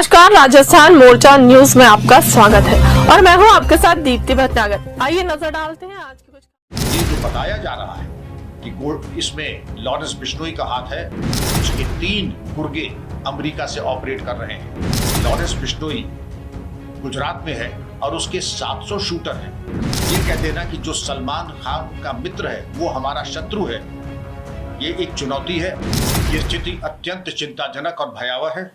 नमस्कार, राजस्थान मोर्चा न्यूज में आपका स्वागत है और मैं हूं आपके साथ दीप्ति भटनागर। आइए नजर डालते हैं आज की कुछ। ये जो बताया जा रहा है कि इसमें लॉरेंस बिश्नोई का हाथ है, उसके 3 गुर्गे अमेरिका से ऑपरेट कर रहे हैं। लॉरेंस बिश्नोई गुजरात में है और उसके 700 शूटर हैं। ये कह देना कि जो सलमान खान का मित्र है वो हमारा शत्रु है, ये एक चुनौती है। ये स्थिति अत्यंत चिंताजनक और भयावह है।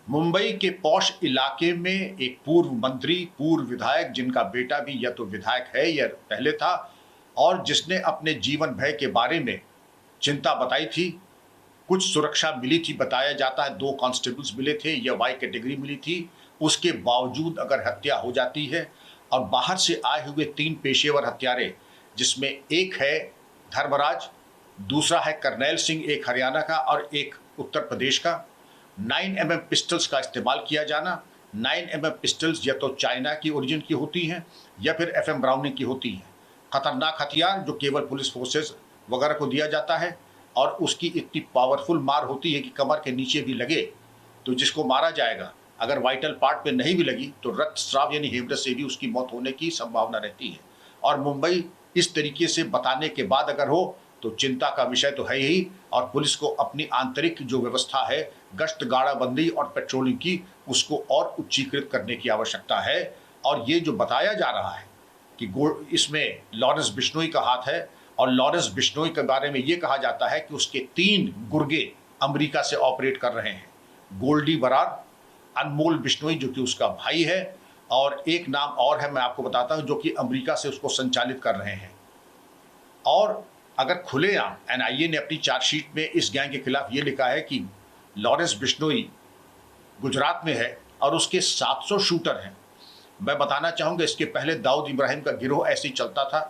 मुंबई के पॉश इलाके में एक पूर्व मंत्री, पूर्व विधायक, जिनका बेटा भी या तो विधायक है या पहले था, और जिसने अपने जीवन भय के बारे में चिंता बताई थी। कुछ सुरक्षा मिली थी, बताया जाता है 2 कांस्टेबल्स मिले थे या वाई कैटेगरी मिली थी। उसके बावजूद अगर हत्या हो जाती है और बाहर से आए हुए 3 पेशेवर हत्यारे, जिसमें एक है धर्मराज, दूसरा है करनैल सिंह, एक हरियाणा का और एक उत्तर प्रदेश का। 9mm पिस्टल्स का इस्तेमाल किया जाना। 9mm पिस्टल्स या तो चाइना की ओरिजिन की होती हैं या फिर FM ब्राउनिंग की होती हैं। खतरनाक हथियार जो केवल पुलिस फोर्सेस वगैरह को दिया जाता है, और उसकी इतनी पावरफुल मार होती है कि कमर के नीचे भी लगे तो जिसको मारा जाएगा, अगर वाइटल पार्ट पे नहीं भी लगी तो रक्तस्राव यानी हेमरेज से भी उसकी मौत होने की संभावना रहती है। और मुंबई इस तरीके से बताने के बाद अगर हो तो चिंता का विषय तो है ही, और पुलिस को अपनी आंतरिक जो व्यवस्था है, गश्त गाड़ाबंदी और पेट्रोलिंग की, उसको और उच्चीकृत करने की आवश्यकता है। और ये जो बताया जा रहा है कि इसमें लॉरेंस बिश्नोई का हाथ है, और लॉरेंस बिश्नोई के बारे में ये कहा जाता है कि उसके 3 गुर्गे अमेरिका से ऑपरेट कर रहे हैं। गोल्डी बरार, अनमोल बिश्नोई जो कि उसका भाई है, और एक नाम और है मैं आपको बताता हूँ जो कि अमेरिका से उसको संचालित कर रहे हैं। और अगर खुलेआम NIA ने अपनी चार्जशीट में इस गैंग के खिलाफ ये लिखा है कि लॉरेंस बिश्नोई गुजरात में है और उसके 700 शूटर हैं। मैं बताना चाहूँगा, इसके पहले दाऊद इब्राहिम का गिरोह ऐसे ही चलता था,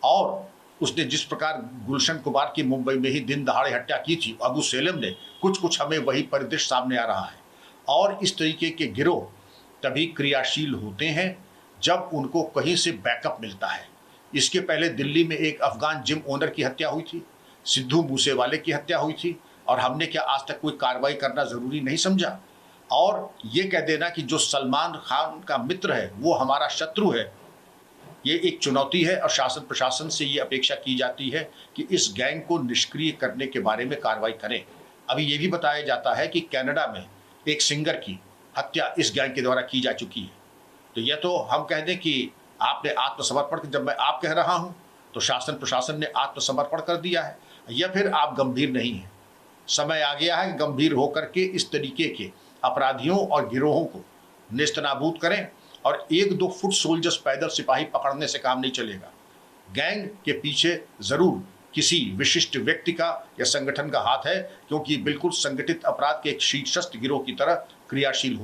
और उसने जिस प्रकार गुलशन कुमार की मुंबई में ही दिन दहाड़े हत्या की थी अबू सेलम ने, कुछ हमें वही परिदृश्य सामने आ रहा है। और इस तरीके के गिरोह तभी क्रियाशील होते हैं जब उनको कहीं से बैकअप मिलता है। इसके पहले दिल्ली में एक अफगान जिम ओनर की हत्या हुई थी, सिद्धू मूसेवाले की हत्या हुई थी, और हमने क्या आज तक कोई कार्रवाई करना ज़रूरी नहीं समझा। और ये कह देना कि जो सलमान खान का मित्र है वो हमारा शत्रु है, ये एक चुनौती है। और शासन प्रशासन से ये अपेक्षा की जाती है कि इस गैंग को निष्क्रिय करने के बारे में कार्रवाई करें। अभी ये भी बताया जाता है कि कनाडा में एक सिंगर की हत्या इस गैंग के द्वारा की जा चुकी है। तो यह तो हम कह दें कि आपने आत्मसमर्पण, जब मैं आप कह रहा हूं तो शासन प्रशासन ने आत्मसमर्पण कर दिया है, या फिर आप गंभीर नहीं हैं। समय आ गया है कि गंभीर होकर के इस तरीके के अपराधियों और गिरोहों को नेस्तनाबूद करें। और 1-2 फुट सोल्जर्स, पैदल सिपाही पकड़ने से काम नहीं चलेगा। गैंग के पीछे जरूर किसी विशिष्ट व्यक्ति का या संगठन का हाथ है, क्योंकि बिल्कुल संगठित अपराध के एक शीर्षस्थ गिरोह की तरह क्रियाशील हो